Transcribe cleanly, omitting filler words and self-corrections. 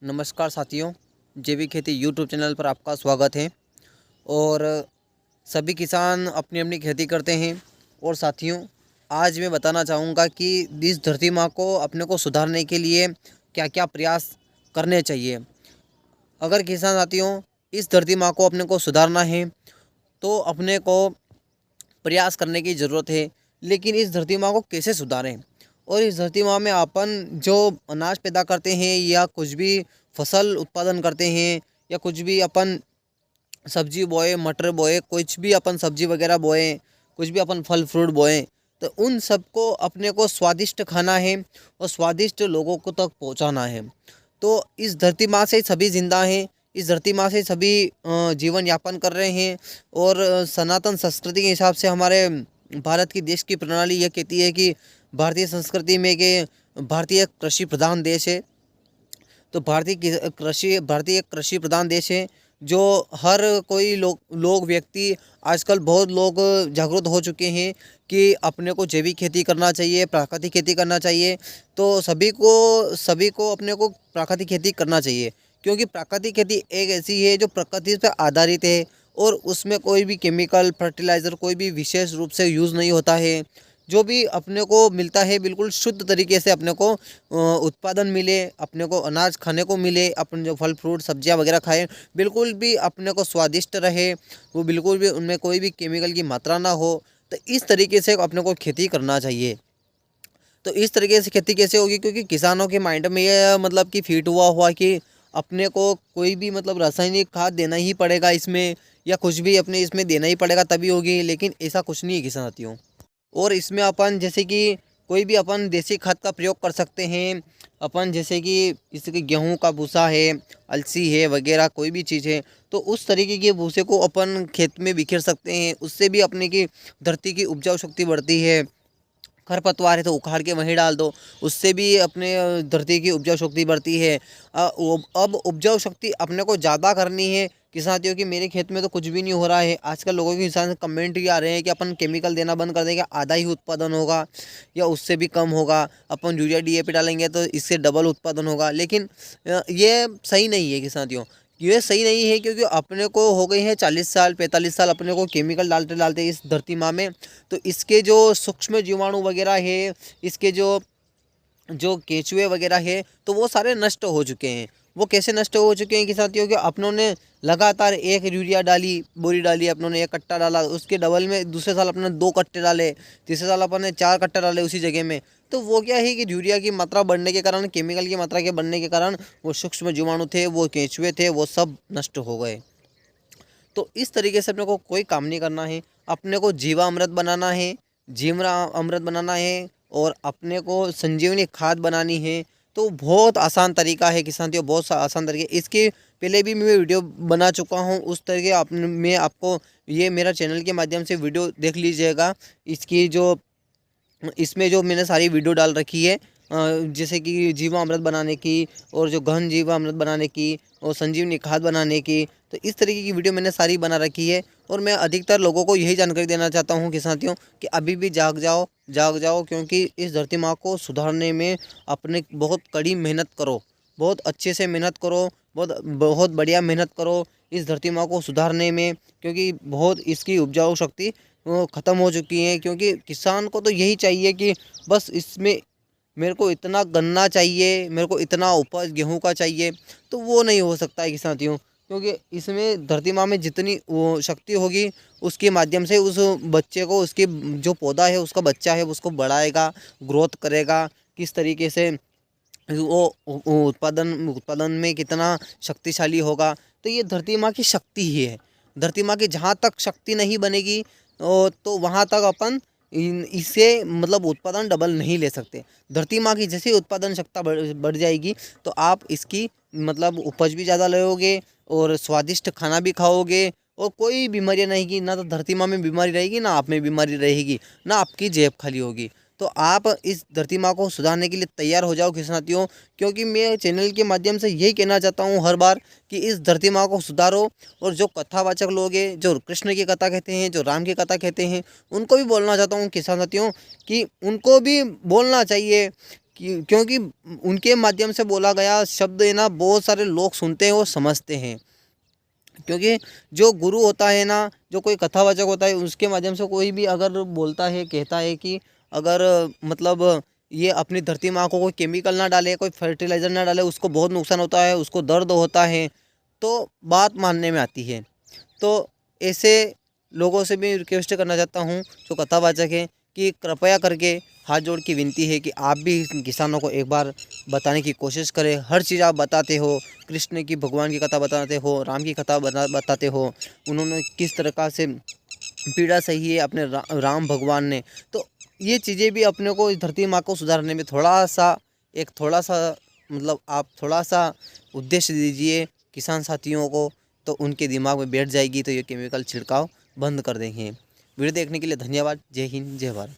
नमस्कार साथियों, जैविक खेती यूट्यूब चैनल पर आपका स्वागत है। और सभी किसान अपनी अपनी खेती करते हैं। और साथियों, आज मैं बताना चाहूँगा कि इस धरती माँ को अपने को सुधारने के लिए क्या क्या प्रयास करने चाहिए। अगर किसान साथियों इस धरती माँ को अपने को सुधारना है तो अपने को प्रयास करने की ज़रूरत है। लेकिन इस धरती माँ को कैसे सुधारें, और इस धरती माँ में अपन जो अनाज पैदा करते हैं या कुछ भी फसल उत्पादन करते हैं या कुछ भी अपन सब्जी बोए, मटर बोए, कुछ भी अपन सब्जी वगैरह बोए, कुछ भी अपन फल फ्रूट बोए, तो उन सबको अपने को स्वादिष्ट खाना है और स्वादिष्ट लोगों को तक पहुंचाना है। तो इस धरती माँ से सभी जिंदा हैं, इस धरती माँ से सभी जीवन यापन कर रहे हैं। और सनातन संस्कृति के हिसाब से हमारे भारत की देश की प्रणाली यह कहती है कि भारतीय संस्कृति में कि भारतीय कृषि प्रधान देश है। तो भारतीय एक कृषि प्रधान देश है। जो हर कोई लोग व्यक्ति आजकल बहुत लोग जागरूक हो चुके हैं कि अपने को जैविक खेती करना चाहिए, प्राकृतिक खेती करना चाहिए। तो सभी को अपने को प्राकृतिक खेती करना चाहिए, क्योंकि प्राकृतिक खेती एक ऐसी है जो प्रकृति पर आधारित है और उसमें कोई भी केमिकल फर्टिलाइज़र कोई भी विशेष रूप से यूज़ नहीं होता है। जो भी अपने को मिलता है बिल्कुल शुद्ध तरीके से अपने को उत्पादन मिले, अपने को अनाज खाने को मिले, अपन जो फल फ्रूट सब्जियां वगैरह खाएं बिल्कुल भी अपने को स्वादिष्ट रहे, वो बिल्कुल भी उनमें कोई भी केमिकल की मात्रा ना हो। तो इस तरीके से अपने को खेती करना चाहिए। तो इस तरीके से खेती कैसे होगी, क्योंकि किसानों के माइंड में ये मतलब कि फिट हुआ कि अपने को कोई भी मतलब रासायनिक खाद देना ही पड़ेगा इसमें, या कुछ भी अपने इसमें देना ही पड़ेगा तभी होगी। लेकिन ऐसा कुछ नहीं है किसान साथियों। और इसमें अपन जैसे कि कोई भी अपन देसी खाद का प्रयोग कर सकते हैं। अपन जैसे कि जैसे कि गेहूं का भूसा है, अलसी है वगैरह कोई भी चीज़ है, तो उस तरीके के भूसे को अपन खेत में बिखेर सकते हैं। उससे भी अपने की धरती की उपजाऊ शक्ति बढ़ती है। खरपतवार है तो उखाड़ के वहीं डाल दो, उससे भी अपने धरती की उपजाऊ शक्ति बढ़ती है। अब उपजाऊ शक्ति अपने को ज़्यादा करनी है कि साथियों कि मेरे खेत में तो कुछ भी नहीं हो रहा है। आजकल लोगों के हिसाब से कमेंट ये आ रहे हैं कि अपन केमिकल देना बंद कर देंगे, आधा ही उत्पादन होगा या उससे भी कम होगा। अपन यूरिया डीएपी डालेंगे तो इससे डबल उत्पादन होगा। लेकिन ये सही नहीं है कि साथियों, ये सही नहीं है, क्योंकि अपने को हो गई है 40 साल 45 साल अपने को केमिकल डालते डालते इस धरती माँ में। तो इसके जो सूक्ष्म जीवाणु वगैरह है, इसके जो जो केंचुए वगैरह है, तो वो सारे नष्ट हो चुके हैं। वो कैसे नष्ट हो चुके हैं कि साथियों कि अपनों ने लगातार एक यूरिया डाली, बोरी डाली, अपनों ने एक कट्टा डाला, उसके डबल में दूसरे साल अपने 2 कट्टे डाले, तीसरे साल अपन ने 4 कट्टे डाले उसी जगह में। तो वो क्या है कि यूरिया की मात्रा बढ़ने के कारण, केमिकल की मात्रा के बढ़ने के कारण वो सूक्ष्म जीवाणु थे, वो केंचुए थे, वो सब नष्ट हो गए। तो इस तरीके से अपने को कोई काम नहीं करना है। अपने को जीवामृत बनाना है, जीवरा अमृत बनाना है, और अपने को संजीवनी खाद बनानी है। तो बहुत आसान तरीका है किसान साथियों, बहुत सा आसान तरीका। इसके पहले भी मैं वीडियो बना चुका हूँ, उस तरीके मैं आपको ये मेरा चैनल के माध्यम से वीडियो देख लीजिएगा। इसकी जो इसमें जो मैंने सारी वीडियो डाल रखी है, जैसे कि जीवामृत बनाने की, और जो घन जीवामृत बनाने की, और संजीवनी खाद बनाने की। तो इस तरीके की वीडियो मैंने सारी बना रखी है। और मैं अधिकतर लोगों को यही जानकारी देना चाहता हूँ कि साथियों कि अभी भी जाग जाओ, जाग जाओ, क्योंकि इस धरती माँ को सुधारने में अपने बहुत कड़ी मेहनत करो, बहुत अच्छे से मेहनत करो, बहुत बहुत बढ़िया मेहनत करो इस धरती माँ को सुधारने में। क्योंकि बहुत इसकी उपजाऊ शक्ति वो ख़त्म हो चुकी है। क्योंकि किसान को तो यही चाहिए कि बस इसमें मेरे को इतना गन्ना चाहिए, मेरे को इतना उपज गेहूं का चाहिए, तो वो नहीं हो सकता है कि साथियों। क्योंकि इसमें धरती माँ में जितनी वो शक्ति होगी उसके माध्यम से उस बच्चे को, उसके जो पौधा है उसका बच्चा है उसको बढ़ाएगा, ग्रोथ करेगा। किस तरीके से वो उत्पादन उत्पादन में कितना शक्तिशाली होगा। तो ये धरती माँ की शक्ति ही है। धरती माँ की जहाँ तक शक्ति नहीं बनेगी तो वहाँ तक अपन इससे मतलब उत्पादन डबल नहीं ले सकते। धरती माँ की जैसे उत्पादन क्षमता बढ़ जाएगी तो आप इसकी मतलब उपज भी ज़्यादा लोगे और स्वादिष्ट खाना भी खाओगे, और कोई बीमारी नहीं की, ना तो धरती माँ में बीमारी रहेगी, ना आप में बीमारी रहेगी, ना आपकी जेब खाली होगी। तो आप इस धरती माँ को सुधारने के लिए तैयार हो जाओ किसान साथियों। क्योंकि मैं चैनल के माध्यम से यही कहना चाहता हूँ हर बार कि इस धरती माँ को सुधारो। और जो कथावाचक लोग हैं, जो कृष्ण की कथा कहते हैं, जो राम की कथा कहते हैं, उनको भी बोलना चाहता हूँ किसान साथियों कि उनको भी बोलना चाहिए क्योंकि उनके माध्यम से बोला गया शब्द है ना बहुत सारे लोग सुनते हैं और समझते हैं। क्योंकि जो गुरु होता है ना, जो कोई कथावाचक होता है, उसके माध्यम से कोई भी अगर बोलता है, कहता है कि अगर मतलब ये अपनी धरती माँ को कोई केमिकल ना डाले, कोई फर्टिलाइज़र ना डाले, उसको बहुत नुकसान होता है, उसको दर्द होता है, तो बात मानने में आती है। तो ऐसे लोगों से भी रिक्वेस्ट करना चाहता हूँ जो कथावाचक हैं कि कृपया करके हाथ जोड़ की विनती है कि आप भी किसानों को एक बार बताने की कोशिश करें। हर चीज़ आप बताते हो, कृष्ण की भगवान की कथा बताते हो, राम की कथा बताते हो, उन्होंने किस तरह से पीड़ा सही है अपने राम भगवान ने। तो ये चीज़ें भी अपने को इस धरती माँ को सुधारने में थोड़ा सा मतलब आप थोड़ा सा उद्देश्य दीजिए किसान साथियों को, तो उनके दिमाग में बैठ जाएगी, तो ये केमिकल छिड़काव बंद कर देंगे। वीडियो देखने के लिए धन्यवाद। जय हिंद, जय भारत।